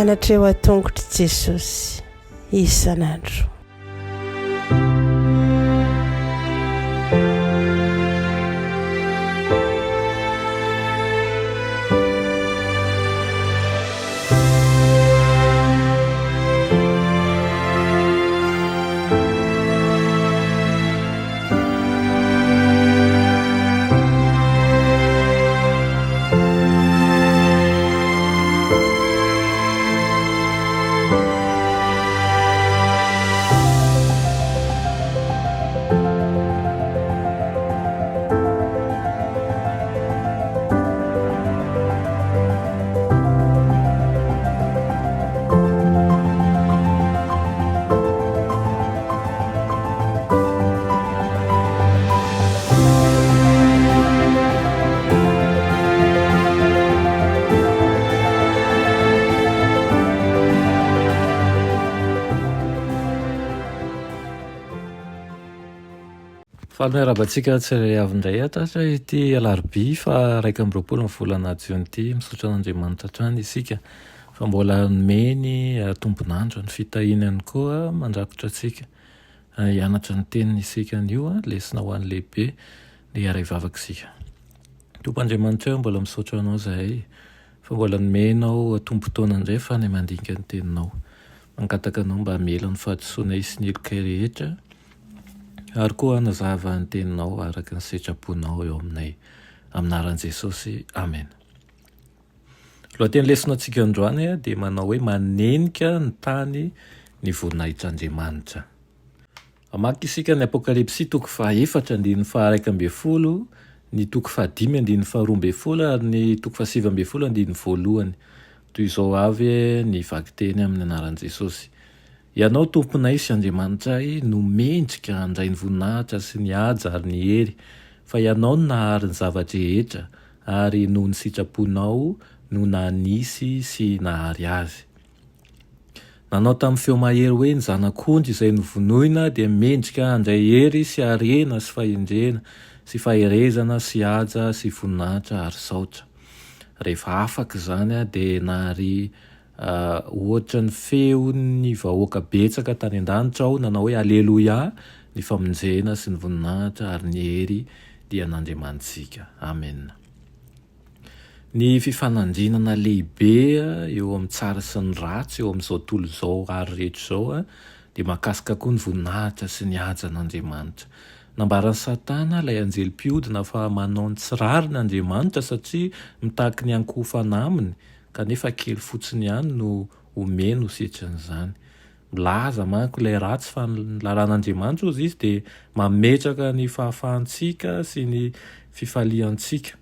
mianatra eo atongotry Jesosy isan'andro. Miarabantsika tsirairay avy indray atatra ity alarobia fa 1 volana jiona ity misaotra an'Andriamanitra hatrany isika fa mbola nomeny tompon'andro ny fitahinany koa mandrakotra antsika hianatra ny teniny isika an'io lesona ho an'ny lehibe dia iara hivavaka Tompoandriamanitra eo mbola misaotra anao zahay fa mbola nomenao tompotaona indray fa ny mandinika ny teninao mangataka anao mba hamela ny fahadisoana sy ny heloka rehetra ary koa nazava ny teninao araka ny setraponao eo aminay aminaran'i Jesosy. Amen. Lohateny lesona antsika androany dia manao hoe manenika ny tany ny voninahitran'Andriamanitra. Mamaky isika ny Apokalipsy 4:1-12, ny 5:5-12 ary ny 7:1-1. Toy izao avy ny vakiteny amin'ny anaran'i Jesosy. Ianao tomponay sy Andriamanitra no mendrika handray ny voninahitra sy ny haja ary ny hery, fa ianao no nahary ny zavadrehetra ary noho ny sitraponao no nanisy sy nahary azy. Nanao tamin'ny feo mahery hoe ny zanak'ondry izay novonoina dia mendrika handray hery sy harena sy fahendrena sy faherezana sy haja sy voninahitra ary saotra. Rehefa afaka izany dia nahary ohatra ny feo ny vahoaka betsaka tany an-danitra ao nanao hoe aleloia, ny famonjena sy ny voninahitra ary ny hery dia n'Andriamantsika. Amen. Ny fifanandrinana lehibe eo amin'ny tsara sy ny ratsy eo amin'izao tontolo izao ary rehetra izao dia mahakasika koa ny voninahitra sy ny haja n'Andriamanitra. Nambaran'ny Satana ilay anjelim-piodina fa manao ny tsirary n'Andriamanitra satria mitaky ny ankofana aminy, kanefa kely fotsiny ihany no omeno setran'izany. Milaza manko ilay ratsy fa ny laran'Andriamanitra ozy izy dia mametraka ny fahafahantsika sy ny fifaliantsika.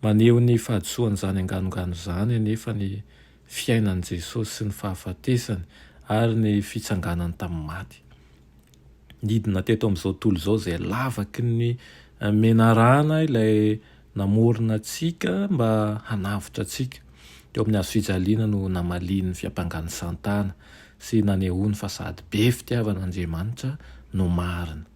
Maneho ny fahadisoan'izany anganongano izany nefa ny fiainan'i Jesosy sy ny fahafatesany ary ny fitsanganany tamin'ny maty. Nidina teto amin'izao tontolo izao izay lavaky ny menarana ilay namorona antsika mba hanavotra antsika. Teo amin'ny hazo fijaliana no namaliny ny fiampangany santana sy nanehoany fa sady be fitiavan'Andriamanitra no marina.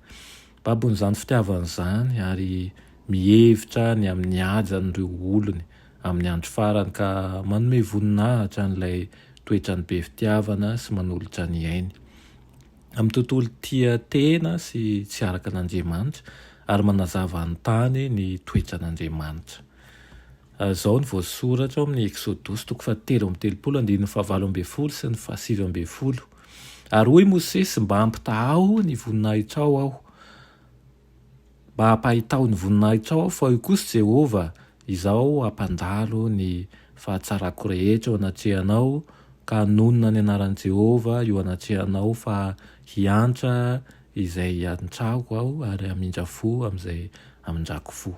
Babon'izany fitiavana izany ary mihevitra ny amin'ny hajan'ireo olony amin'ny andro farany ka manome voninahitra n'ilay toetrany be fitiavana sy manolotra ny ainy. Amin'ny tontolo tia tena sy tsy araka n'Andriamanitra ary manazava ny tany ny toetran'Andriamanitra. Zao ny voasoratra ao amin'ny Exodosy 7:17-15 sy ny 7:20. Ary hoy Mosesy mba hampitahao ny voninahitra aho, mba hampahitao ny voninahitra aho fa io kosa Jehova izao hampandalo ny fahatsarako rehetra eo anatrehanao ka hanonona ny anaran'i Jehova eo anatrehanao fa hiantra izay hiantrako aho ary hamindra fo amin'izay hamindrako fo.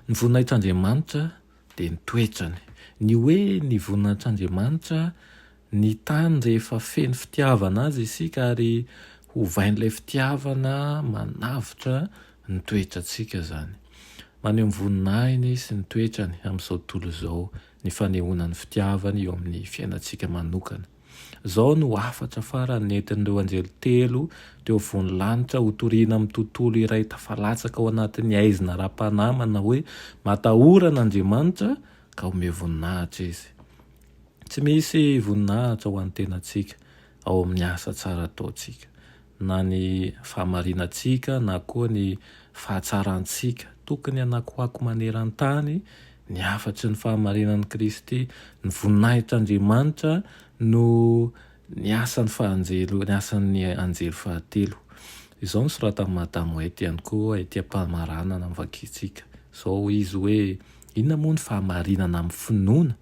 Ny voninahitran'Andriamanitra dia ny toetrany. Ny hoe ny voninahitran'Andriamanitra ny tany rehefa feno fitiavana azy isika ary hovain'ilay fitiavana manavotra ny toetrantsika izany. Maneho ny voninahiny sy ny toetrany amin'izao tontolo izao ny fanehoana ny fitiavany eo amin'ny fiainantsika manokana. zao no afatra farany nentin'ireo anjely telo teo voninlanitra hotoriana amin'ny tontolo iray tafalatsaka ao anatin'ny aizina ra-panamana hoe matahoranaandriamanitra ka ome voninahitra izy. Tsy misy voninahitra ho an'ny tenantsika ao amin'ny asa tsara ataontsika, na ny fahamarinantsika na koa ny fahatsarantsika. Tokony anakoako maneran-tany ny afatry ny fahamarinan'i Kristy, ny voninahitran'Andriamanitra no ny asan'ny fahanjelo, ny asan'ny anjely fahatelo. Izao ny soratan'i Madamo White ihany koa ety am-pamaranana amin'ny vakitsika. Zao izy hoe inona moa ny fahamarinana amin'ny finoana?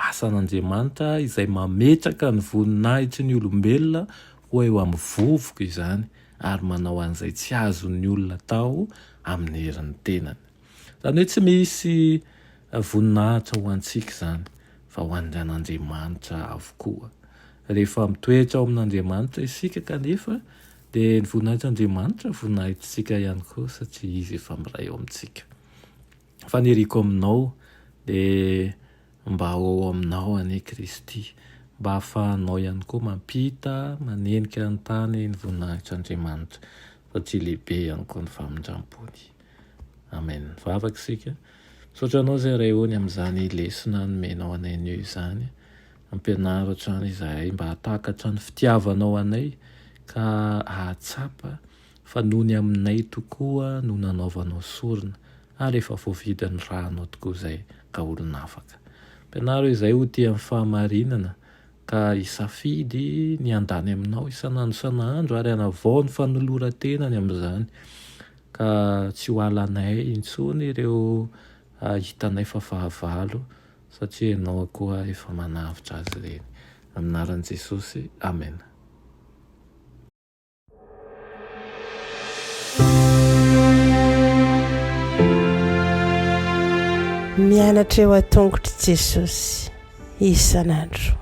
Asan'Andriamanitra izay mametraka ny voninahitry ny olombelona ho eo amin'ny vovoka izany, ary manao an'izay tsy azon'ny olona tao amin'ny herin'ny tenany. Zany hoe tsy misy voninahitra ho antsika zany, fa ho an'Andriamanitra avokoa. Rehefa mitoetra ao amin'Andriamanitra isika kanefa dia ny voninahitran'Andriamanitra voninahitrintsika ihany koa, satria izy efa miray ao amintsika. Faniriko aminao dia mba ao aminao anie Kristy, mba hahafahanao ihany koa mampita manenika ny tany ny voninahitran'Andriamanitra, satria lehibe ihany koa ny famindram-pony. Amen. Vavaka isika. Misaotra anao izay ray hony amin'izany lesona nomenao anay anio izany, ampianaratra izahay mba hatakatra ny fitiavanao anay ka ahatsapa fa noho ny aminay tokoa no nanaovanao sorona, ary efa voavidy ny rahanao tokoa izay ka olona afaka. Ampianaro izay ho tia amin'ny fahamarinana ka isafidy ny andany aminao isan'andro ary hanavao ny fanoloran-tenany amin'izany, ka tsy ho alanay intsony ireo hitanay fa fahavalo, satria ianao koa efa manavitra azy ireny. Amin'ny anaran'i Jesosy, amen. Mianatra eo an-tongotry Jesosy isan'andro.